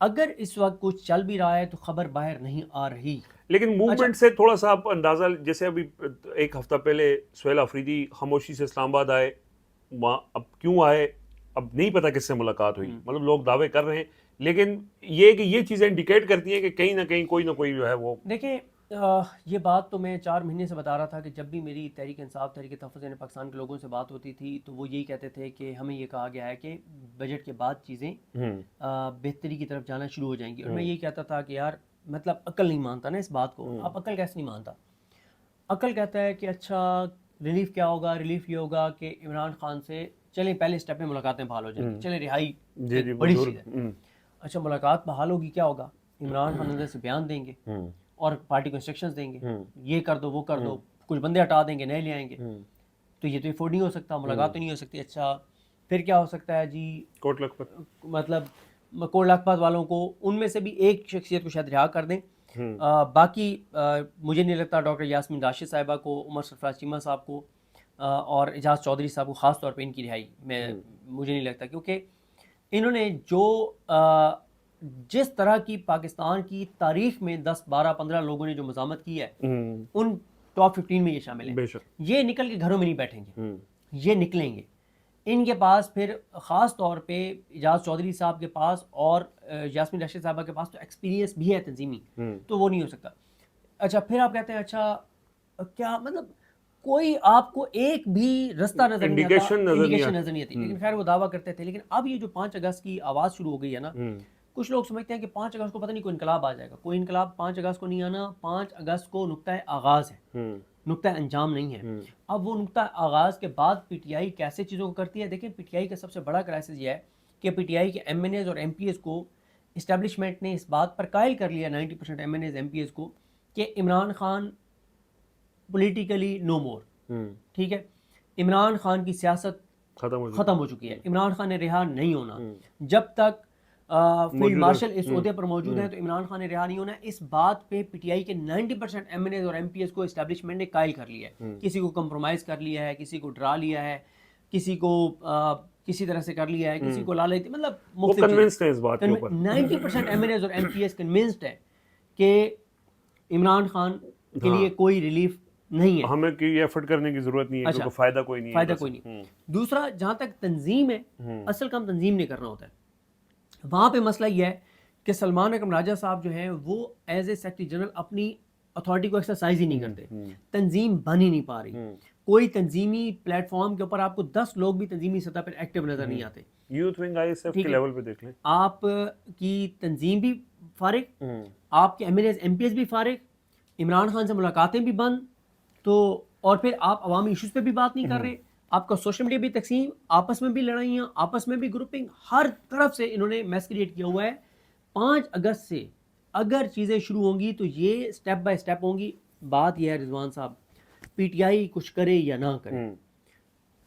اگر اس وقت کچھ چل بھی رہا ہے تو خبر باہر نہیں آ رہی. لیکن موومنٹ سے تھوڑا سا آپ اندازہ، جیسے ابھی ایک ہفتہ پہلے سہیل آفریدی خاموشی سے اسلام آباد آئے، وہاں اب کیوں آئے اب نہیں پتا کس سے ملاقات ہوئی، مطلب لوگ دعوے کر رہے ہیں، لیکن یہ کہ یہ چیزیں انڈیکیٹ کرتی ہیں کہ کہیں نہ کہیں کوئی نہ کوئی جو ہے وہ. دیکھیں یہ بات تو میں 4 مہینے سے بتا رہا تھا کہ جب بھی میری تحریک انصاف، تحریک تحفظ پاکستان کے لوگوں سے بات ہوتی تھی تو وہ یہی کہتے تھے کہ ہمیں یہ کہا گیا ہے کہ بجٹ کے بعد چیزیں بہتری کی طرف جانا شروع ہو جائیں گی. اور میں یہی کہتا تھا کہ یار مطلب عقل نہیں مانتا نا اس بات کو. اب عقل کیسے نہیں مانتا؟ عقل کہتا ہے کہ اچھا ریلیف کیا ہوگا؟ ریلیف یہ ہوگا کہ عمران خان سے چلیں پہلے اسٹیپ میں ملاقاتیں بحال ہو جائیں گی، چلیں رہائی بڑی چیز ہے. اچھا ملاقات بحال ہوگی، کیا ہوگا؟ عمران خان اندر سے بیان دیں گے اور پارٹی کو انسٹرکشنز دیں گے، یہ کر دو وہ کر دو، کچھ بندے ہٹا دیں گے نئے لے آئیں گے. تو یہ تو افورڈ نہیں ہو سکتا، ملاقات تو نہیں ہو سکتی. اچھا پھر کیا ہو سکتا ہے جی؟ کوٹ لکھپت، مطلب کوٹ لکھپت والوں کو ان میں سے بھی ایک شخصیت کو شاید رہا کر دیں. باقی مجھے نہیں لگتا ڈاکٹر یاسمین راشد صاحبہ کو، عمر سرفراز چیمہ صاحب کو اور اعجاز چودھری صاحب کو خاص طور پہ ان کی رہائی مجھے نہیں لگتا، کیونکہ انہوں نے جو جس طرح کی پاکستان کی تاریخ میں 10 12 15 لوگوں نے جو مزاحمت کی ہے ان ٹاپ 15 میں یہ شامل ہیں. یہ نکل کے گھروں میں نہیں بیٹھیں گے، یہ نکلیں گے. ان کے پاس پھر خاص طور پہ اعجاز چودھری صاحب کے پاس اور یاسمین راشد صاحبہ کے پاس تو ایکسپیرینس بھی ہے تنظیمی، تو وہ نہیں ہو سکتا. اچھا پھر آپ کہتے ہیں اچھا کیا مطلب کوئی آپ کو ایک بھی رستہ نظر نہیں آتا، انڈیکیشن نظر نہیں آتی. لیکن خیر وہ دعویٰ کرتے تھے. لیکن اب یہ جو 5 اگست کی آواز شروع ہو گئی ہے نا، کچھ لوگ سمجھتے ہیں کہ 5 اگست کو پتہ نہیں کوئی انقلاب آ جائے گا. کوئی انقلاب 5 اگست کو نہیں آنا. 5 اگست کو نقطۂ آغاز ہے، نقطۂ انجام نہیں ہے. اب وہ نقطۂ آغاز کے بعد پی ٹی آئی کیسے چیزوں کو کرتی ہے؟ دیکھیں پی ٹی آئی کا سب سے بڑا کرائسس یہ ہے کہ پی ٹی آئی کے ایم این ایز اور ایم پی ایز کو اسٹیبلشمنٹ نے اس بات پر قائل کر لیا 90% M N As M P As کو کہ Imran Khan politically no more. ٹھیک ہے، عمران خان کی سیاست ختم ہو چکی ہے. عمران خان نے رہا نہیں ہونا. جب تک فیلڈ مارشل اس عہدے پر موجود ہیں تو عمران خان نے رہا نہیں ہونا. اس بات پہ پی ٹی آئی کے 90% ایم این ایز اور ایم پی ایس کو اسٹیبلشمنٹ نے قائل کر لیا ہے. کسی کو کمپرومائز کر لیا ہے، کسی کو ڈرا لیا ہے، کسی کو کسی طرح سے کر لیا ہے، کسی کو لالچ، مطلب مختلف 90% ایم این ایز اور ایم پی ایس کنونسڈ ہے کہ عمران خان کے لیے کوئی ریلیف نہیں ہے، ہمیں کوئی ایفرٹ کرنے کی ضرورت نہیں ہے کیونکہ فائدہ کوئی نہیں ہے. دوسرا جہاں تک تنظیم ہے، اصل کام تنظیم نے کرنا ہوتا ہے. وہاں پہ مسئلہ یہ ہے کہ سلمان اکرم راجہ صاحب جو ہیں وہ ایز اے سیکرٹری جنرل اپنی اتھارٹی کو ایکسرسائز ہی نہیں کرتے. تنظیم بن ہی نہیں پا رہی. کوئی تنظیمی پلیٹ فارم کے اوپر آپ کو 10 لوگ بھی تنظیمی سطح پر ایکٹیو نظر نہیں آتے. Youth wing I S F کے لیول پہ دیکھ لیں، آپ کی تنظیم بھی فارغ، آپ کے M N As M P S بھی فارغ، عمران خان سے ملاقاتیں بھی بند. تو اور پھر آپ عوامی ایشوز پہ بھی بات نہیں کر رہے. آپ کا سوشل میڈیا بھی تقسیم، آپس میں بھی لڑائیاں، آپس میں بھی گروپنگ، ہر طرف سے انہوں نے میس کریٹ کیا ہوا ہے. 5 اگست سے اگر چیزیں شروع ہوں گی تو یہ سٹیپ بائی سٹیپ ہوں گی. بات یہ ہے رضوان صاحب، پی ٹی آئی کچھ کرے یا نہ کرے،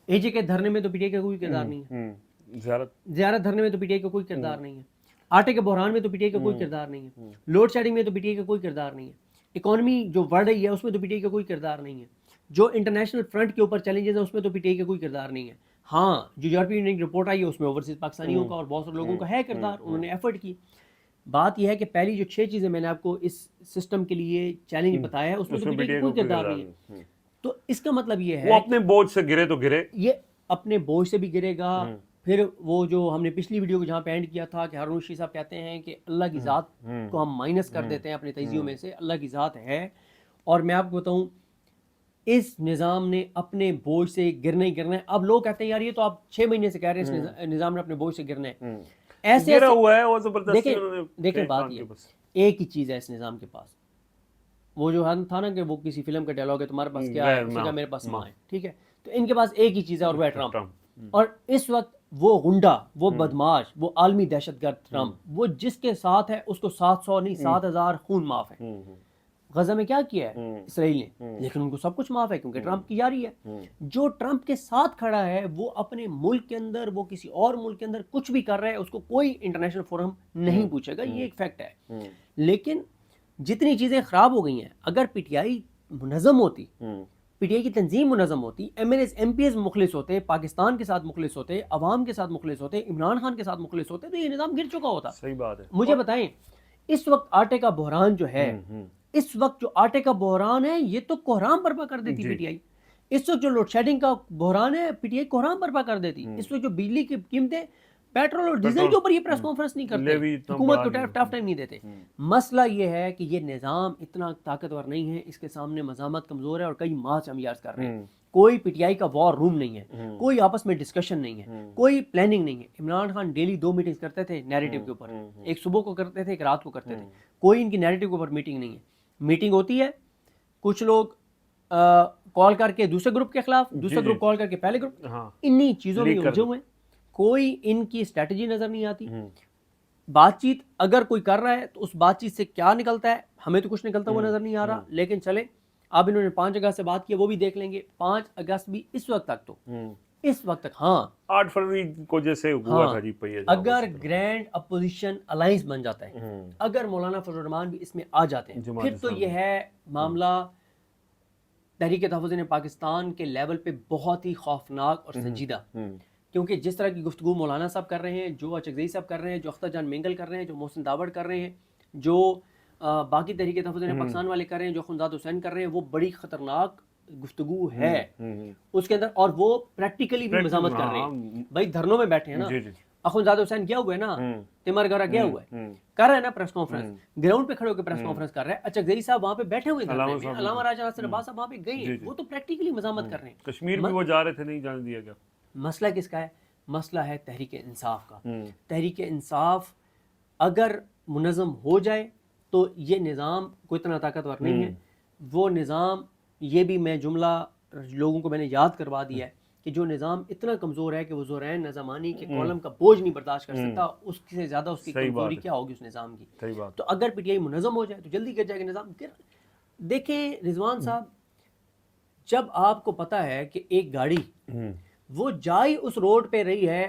اے جے کے دھرنے میں تو پی ٹی آئی کا کوئی کردار نہیں ہے، زیارت دھرنے میں تو پی ٹی آئی کا کوئی کردار نہیں ہے، آٹے کے بحران میں تو پی ٹی آئی کا کوئی کردار نہیں ہے، لوڈ شیڈنگ میں تو پی ٹی آئی کا کوئی کردار نہیں ہے، اکانومی جو بڑھ رہی ہے اس میں تو پی ٹی آئی کا کوئی کردار نہیں ہے، جو انٹرنیشنل فرنٹ کے اوپر چیلنجز ہیں اس میں تو پی ٹی آئی کا کوئی کردار نہیں ہے. ہاں جو یورپی یونین کی رپورٹ آئی ہے اس میں اوورسیز پاکستانیوں کا اور بہت سے لوگوں کا ہے کردار، انہوں نے ایفرٹ کی. بات یہ ہے کہ پہلی جو 6 چیزیں میں نے آپ کو اس سسٹم کے لیے چیلنج بتایا ہے اس میں تو پی ٹی آئی کا کوئی کردار نہیں ہے. تو اس کا مطلب یہ ہے وہ اپنے بوجھ سے گرے تو گرے، یہ اپنے بوجھ سے بھی گرے گا. پھر وہ جو ہم نے پچھلی ویڈیو کو جہاں پہ اینڈ کیا تھا کہ ہارون رشید صاحب کہتے ہیں کہ اللہ کی ذات کو ہم مائنس کر دیتے ہیں اپنے تجزیوں میں سے، اللہ کی ذات ہے. اور میں آپ کو بتاؤں اس نظام نے اپنے بوجھ سے گرنا ہی گرنا ہے. اب لوگ کہتے ہیں یار یہ تو آپ 6 مہینے سے کہہ رہے ہیں اس نظام نے اپنے بوجھ سے گرنا ہے. ایسے ہوا ہے اور زبردستی دیکھیں بات یہ ایک ہی چیز ہے اس نظام کے پاس، وہ جو تھا نا کہ وہ کسی فلم کا ڈائلاگ ہے تمہارے پاس کیا ہے، اس کا میرے پاس ماں ہے. ٹھیک ہے، تو ان کے پاس ایک ہی چیز ہے اور وہ ہے ٹرمپ. اور اس وقت وہ غنڈہ، وہ بدماش، وہ عالمی دہشت گرد ٹرمپ، وہ جس کے ساتھ ہے اس کو 700 نہیں 7000 خون معاف ہے. غزہ میں کیا کیا ہے اسرائیل نے، لیکن ان کو سب کچھ معاف ہے کیونکہ ٹرمپ کی یاری ہے. جو ٹرمپ کے ساتھ کھڑا ہے وہ اپنے ملک کے اندر، وہ کسی اور ملک کے اندر کچھ بھی کر رہا ہے اس کو کوئی انٹرنیشنل فورم نہیں پوچھے گا، یہ ایک فیکٹ ہے. لیکن جتنی چیزیں خراب ہو گئی ہیں، اگر پی ٹی آئی منظم ہوتی، پی ٹی آئی کی تنظیم منظم ہوتی, M L As M P As مخلص ہوتے, پاکستان کے ساتھ مخلص ہوتے, عوام کے ساتھ مخلص ہوتے, عمران خان کے ساتھ مخلص ہوتے, تو یہ نظام گر چکا ہوتا. صحیح بات ہے. مجھے بتائیں اس وقت آٹے کا بحران جو ہے, اس وقت جو آٹے کا بحران ہے یہ تو کوہرام برپا کر دیتی پی ٹی آئی. اس وقت جو لوڈ شیڈنگ کا بحران ہے پی ٹی آئی کوہرام برپا کر دیتی. اس وقت جو بجلی کی قیمتیں, پیٹرول اور ڈیزل کے اوپر یہ پریس کانفرنس نہیں کرتے, حکومت کو ٹف ٹائم نہیں دیتے. مسئلہ یہ ہے کہ یہ نظام اتنا طاقتور نہیں ہے, اس کے سامنے مزاحمت کمزور ہے, اور کئی ماہ سے ہم یہ عرض کر رہے ہیں. کوئی پی ٹی آئی کا وار روم نہیں ہے, کوئی آپس میں ڈسکشن نہیں ہے, کوئی پلاننگ نہیں ہے. عمران خان ڈیلی 2 میٹنگز کرتے تھے نیریٹو کے اوپر, ایک صبح کو کرتے تھے ایک رات کو کرتے تھے. کوئی ان کی نیریٹو کے اوپر میٹنگ نہیں ہے. میٹنگ ہوتی ہے, کچھ لوگ کال کر کے دوسرے گروپ کے خلاف, دوسرا گروپ کال کر کے پہلے گروپ, انہی چیزوں میں الجھے ہوئے ہیں. کوئی ان کی اسٹریٹجی نظر نہیں آتی. بات چیت اگر کوئی کر رہا ہے تو اس بات چیت سے کیا نکلتا ہے ہمیں تو کچھ نکلتا ہوا نظر نہیں آ رہا. لیکن چلیں, اب انہوں نے 5 اگست سے بات کی, وہ بھی دیکھ لیں گے. 5 اگست بھی اس وقت تک تو اس وقت تک, ہاں 8 فروری کو جیسے ہوا تھا جی, اگر گرینڈ اپوزیشن الائنس بن جاتا ہے, اگر مولانا فضل الرحمان بھی اس میں آ جاتے ہیں, پھر تو یہ ہے معاملہ تحریک تحفظ پاکستان کے لیول پہ بہت ہی خوفناک اور سنجیدہ. کیونکہ جس طرح کی گفتگو مولانا صاحب کر رہے ہیں, جو اچکزئی صاحب کر رہے ہیں, جو اختر جان مینگل کر رہے ہیں, جو محسن داوڑ کر رہے ہیں, جو باقی تحریک تحفظ پاکستان والے کر رہے ہیں, جو خنزاد حسین کر رہے ہیں, وہ بڑی خطرناک گفتگو ہے اس کے اندر. اور وہ پریکٹیکلی بھی مزاحمت کر رہے ہیں. بھائی دھرنوں میں بیٹھے ہیں نا, اخنزاد حسین گیا ہوا ہے نا, تیمار گورا گیا ہوا ہے, کر رہا ہے نا پریس کانفرنس, گراؤنڈ پہ کھڑے ہو کے پریس کانفرنس کر رہا ہے. اچکزئی صاحب وہاں پہ بیٹھے ہوئے ہیں, علامہ راجہ ناصر عباس صاحب وہاں پہ گئے ہیں, وہ تو پریکٹیکلی مزاحمت کر رہے ہیں. کشمیر بھی وہ جا رہے تھے, نہیں جانے دیا گیا. مسئلہ کس کا ہے؟ مسئلہ ہے تحریک انصاف کا. تحریک انصاف اگر منظم ہو جائے تو یہ نظام کوئی اتنا طاقتور نہیں ہے. وہ نظام, یہ بھی میں جملہ لوگوں کو میں نے یاد کروا دیا ہے کہ جو نظام اتنا کمزور ہے کہ وہ زورین نظامانی کے کالم کا بوجھ نہیں برداشت کر سکتا, اس سے زیادہ اس کی کمزوری کیا ہوگی اس نظام کی. تو اگر پی ٹی آئی منظم ہو جائے تو جلدی گر جائے گا نظام. دیکھیں رضوان صاحب, جب آپ کو پتا ہے کہ ایک گاڑی وہ جائی اس روڈ پہ رہی ہے,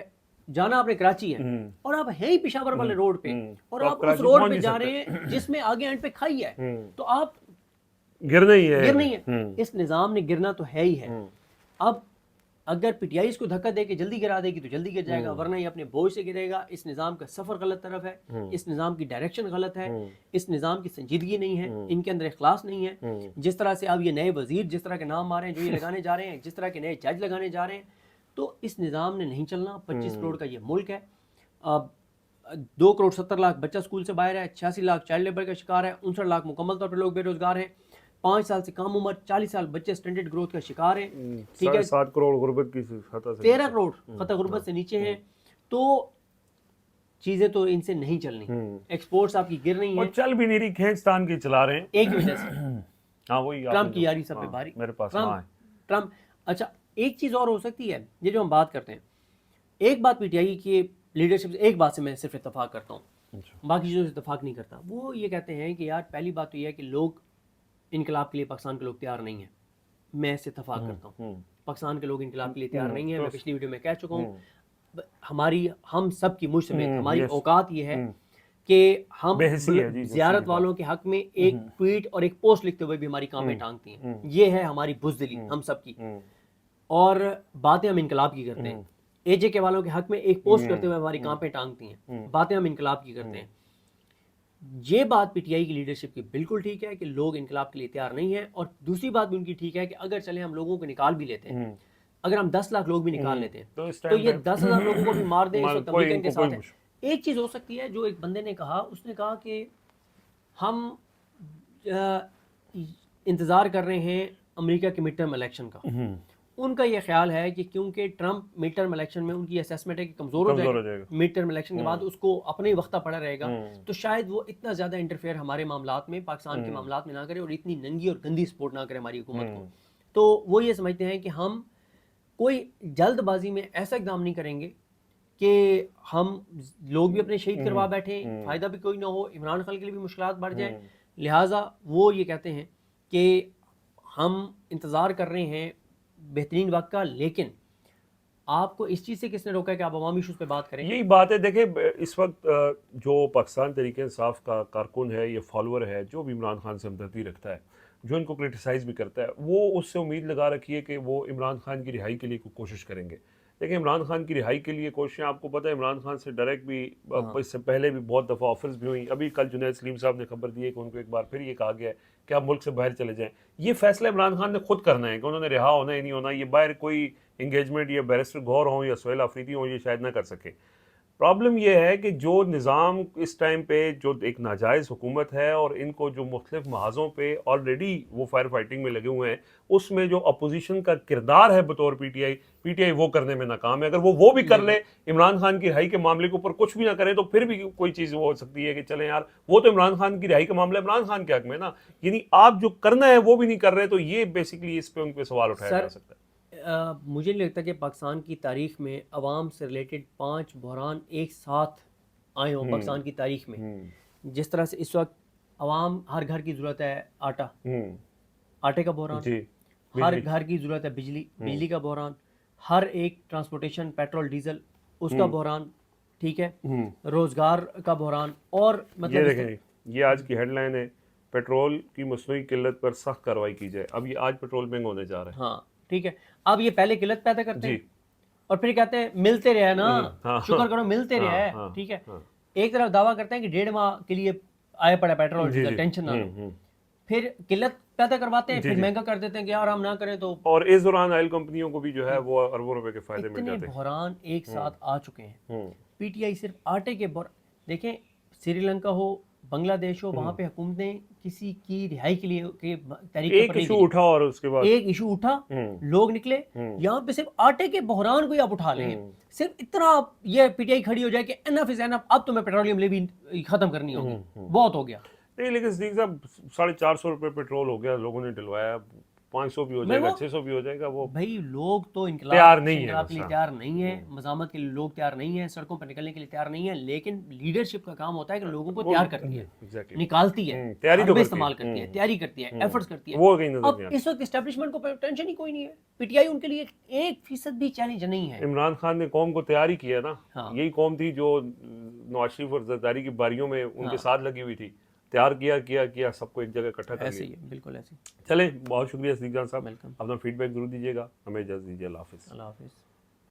جانا آپ نے کراچی ہے, اور آپ ہیں ہی پشاور والے روڈ پہ, اور آپ اس روڈ پہ جا رہے ہیں جس میں آگے اینڈ پہ کھائی ہے, تو آپ گرنا ہی ہے. اس نظام نے گرنا تو ہے ہی ہے. اب اگر پی ٹی آئی اس کو دھکا دے کے جلدی گرا دے گی تو جلدی گر جائے گا, ورنہ یہ اپنے بوجھ سے گرے گا. اس نظام کا سفر غلط طرف ہے, اس نظام کی ڈائریکشن غلط ہے, اس نظام کی سنجیدگی نہیں ہے, ان کے اندر اخلاص نہیں ہے. جس طرح سے اب یہ نئے وزیر جس طرح کے نام آ رہے ہیں, جو یہ لگانے جا رہے ہیں, جس طرح کے نئے جج لگانے جا رہے ہیں, تو اس نظام نے نہیں چلنا. 25 کروڑ کا یہ ملک ہے, 2 کروڑ 70 لاکھ بچہ اسکول سے باہر ہے, 86 لاکھ چائلڈ لیبر کا شکار ہے, 59 لاکھ مکمل طور پر لوگ بے روزگار ہیں, 5 سال سے کم عمر 40 سال بچے سٹینڈرڈ گروتھ کا شکار ہیں. ٹھیک ہے, 7 کروڑ غربت کی خطہ سے, 13 کروڑ خطہ غربت سے نیچے ہیں. تو چیزیں تو ان سے نہیں چلنی, ایکسپورٹس آپ کی گر رہی ہیں, اور چل بھی نہیں رہی, کھینچتان کی چلا رہے ہیں ایک ہی وجہ سے. ہاں وہی ٹرمپ کی یاری سب پہ بھاری, میرے پاس ٹرمپ. اچھا ایک چیز اور ہو سکتی ہے, یہ جو ہم بات کرتے ہیں, ایک بات پی ٹی آئی کی لیڈرشپ سے, ایک بات سے میں صرف اتفاق کرتا ہوں, باقی چیزوں سے اتفاق نہیں کرتا. وہ یہ کہتے ہیں کہ یار پہلی بات تو یہ ہے کہ لوگ انقلاب کے لیے پاکستان کے لوگ تیار نہیں ہیں. میں اس سے اتفاق کرتا ہوں, پاکستان کے لوگ انقلاب کے لیے تیار نہیں ہیں. میں پچھلی ویڈیو میں کہہ چکا ہوں, ہم سب کی مجھ سمیت ہماری اوقات یہ ہے کہ ہم زیارت والوں کے حق میں ایک ٹویٹ اور ایک پوسٹ لکھتے ہوئے بھی ہماری کانپیں ٹانگتی ہیں. یہ ہے ہماری بزدلی ہم سب کی, اور باتیں ہم انقلاب کی کرتے ہیں. اے جے کے والوں کے حق میں ایک پوسٹ کرتے ہوئے ہماری کانپیں ٹانگتی ہیں, باتیں ہم انقلاب کی کرتے ہیں. یہ بات پی ٹی آئی کی لیڈرشپ کی بالکل ٹھیک ہے کہ لوگ انقلاب کے لیے تیار نہیں ہیں. اور دوسری بات بھی ان کی ٹھیک ہے کہ اگر چلے ہم لوگوں کو نکال بھی لیتے ہیں, اگر ہم 10 لاکھ لوگ بھی نکال لیتے ہیں, تو یہ 10,000 لوگوں کو بھی مار دیں اس وقت امریکن کے ساتھ ہے. ایک چیز ہو سکتی ہے, جو ایک بندے نے کہا, اس نے کہا کہ ہم انتظار کر رہے ہیں امریکہ کے مڈ ٹرم الیکشن کا. ان کا یہ خیال ہے کہ کیونکہ ٹرمپ مڈ ٹرم الیکشن میں ان کی اسیسمنٹ ہے کہ کمزور ہو جائے گا, مڈ ٹرم الیکشن کے بعد اس کو اپنے ہی وقتہ پڑا رہے گا, تو شاید وہ اتنا زیادہ انٹرفیئر ہمارے معاملات میں, پاکستان کے معاملات میں نہ کرے, اور اتنی ننگی اور گندی سپورٹ نہ کرے ہماری حکومت کو. تو وہ یہ سمجھتے ہیں کہ ہم کوئی جلد بازی میں ایسا اقدام نہیں کریں گے کہ ہم لوگ بھی اپنے شہید کروا بیٹھیں, فائدہ بھی کوئی نہ ہو, عمران خان کے لیے بھی مشکلات بڑھ جائیں. لہٰذا وہ یہ کہتے ہیں کہ ہم انتظار کر رہے ہیں بہترین وقت کا. لیکن آپ کو اس چیز سے کس نے روکا ہے کہ آپ عوامی ایشوز پہ بات کریں؟ یہی بات ہے. دیکھیں اس وقت جو پاکستان تحریک انصاف کا کارکن ہے, یہ فالوور ہے, جو بھی عمران خان سے ہمدردی رکھتا ہے, جو ان کو کرٹیسائز بھی کرتا ہے، وہ اس سے امید لگا رکھی ہے کہ وہ عمران خان کی رہائی کے لیے کوئی کوشش کریں گے. لیکن عمران خان کی رہائی کے لیے کوششیں، آپ کو پتہ ہے عمران خان سے ڈائریکٹ بھی اس سے پہلے بھی بہت دفعہ آفرز بھی ہوئیں. ابھی کل جنید سلیم صاحب نے خبر دی ہے کہ ان کو ایک بار پھر یہ کہا گیا ہے کہ آپ ملک سے باہر چلے جائیں. یہ فیصلہ عمران خان نے خود کرنا ہے کہ انہوں نے رہا ہونا ہے نہیں ہونا. یہ باہر کوئی انگیجمنٹ یا بیرسٹر گور ہوں یا سہیل آفریدی ہوں یہ شاید نہ کر سکے. پرابلم یہ ہے کہ جو نظام اس ٹائم پہ جو ایک ناجائز حکومت ہے اور ان کو جو مختلف محاذوں پہ آلریڈی وہ فائر فائٹنگ میں لگے ہوئے ہیں، اس میں جو اپوزیشن کا کردار ہے بطور پی ٹی آئی وہ کرنے میں ناکام ہے. اگر وہ بھی کر لے، عمران خان کی رہائی کے معاملے کے اوپر کچھ بھی نہ کریں، تو پھر بھی کوئی چیز وہ ہو سکتی ہے کہ چلیں یار وہ تو عمران خان کی رہائی کا معاملہ عمران خان کے حق میں نا، یعنی آپ جو کرنا ہے وہ بھی نہیں کر رہے. تو یہ بیسیکلی اس پہ ان پہ سوال اٹھایا جا سکتا ہے. مجھے نہیں لگتا کہ پاکستان کی تاریخ میں عوام سے ریلیٹڈ 5 بحران ایک ساتھ آئے ہوں پاکستان کی تاریخ میں. جس طرح سے اس وقت عوام ہر گھر کی ضرورت ہے آٹا، آٹے کا بحران، ہر گھر کی ضرورت ہے بجلی کا بحران، ہر ایک ٹرانسپورٹیشن پیٹرول ڈیزل اس کا بحران، ٹھیک ہے، روزگار کا بحران. اور مطلب یہ دیکھیں یہ آج کی ہیڈ لائن ہے، پیٹرول کی مصنوعی قلت پر سخت کارروائی کی جائے. اب یہ آج پیٹرول مہنگا ہونے جا رہا ہے. ہاں ٹھیک ہے. اب یہ پہلے قلت پیدا کرتے ہیں اور پھر کہتے ہیں ملتے رہے نا، شکر کرو ملتے رہے ہے، ٹھیک ہے. ایک طرف دعویٰ کرتے ہیں کہ 1.5 ماہ کے لیے آئے پڑا پیٹرول ڈیزل، ٹینشن نہ لو، پھر قلت پیدا کرواتے ہیں، پھر مہنگا کر دیتے ہیں کہ یار ہم نہ کریں تو. اور اس دوران آئل کمپنیوں کو بھی جو ہے وہ اربوں روپے کے فائدے مل جاتے ہیں. بحران ایک ساتھ آ چکے ہیں. پی ٹی آئی صرف آٹے کے دیکھیں سری لنکا ہو، بنگلہ دیش ہو، وہاں پہ حکومتیں کسی کی رہائی کے لیے تحریک ایک ایشو اٹھا اور اس کے بعد ایک ایشو اٹھا، لوگ نکلے. یہاں پہ صرف آٹے کے بحران کو آپ اٹھا لیں، صرف اتنا یہ پی ٹی آئی کھڑی ہو جائے کہ انف از انف، اب تمہیں پیٹرولیم لیوی ختم کرنی ہوگی، بہت ہو گیا. نہیں لیکن صدیق صاحب 450 روپے پیٹرول ہو گیا، لوگوں نے ڈلوایا، 500 بھی ہو جائے گا، 600 بھی ہو جائے گا. وہ بھائی لوگ تو انقلاب تیار نہیں کے لیے تیار نہیں ہیں، مزاحمت کے لیے لوگ تیار نہیں ہیں، سڑکوں پر نکلنے کے لیے تیار نہیں ہیں. لیکن لیڈرشپ کا کام ہوتا ہے کہ لوگوں کو تیار کرتی ہے، نکالتی ہے، تیاری استعمال کرتی ہے، تیاری کرتی ہے، ایفرٹس کرتی ہے. اب اس وقت اسٹیبلشمنٹ کو ٹینشن ہی کوئی نہیں ہے. پی ٹی آئی ان کے لیے 1% بھی چیلنج نہیں ہے. عمران خان نے قوم کو تیاری کیا نا، یہی قوم تھی جو نواز شریف اور زرداری کی باریوں میں ان کے ساتھ لگی ہوئی تھی. تیار کیا سب کو ایک جگہ اکٹھا کر ایسے ہی بالکل ایسے. چلیں، بہت شکریہ صدیق جان صاحب، اپنا فیڈ بیک ضرور دیجیے گا. ہمیں اجازت دیجیے. اللہ حافظ. اللہ حافظ.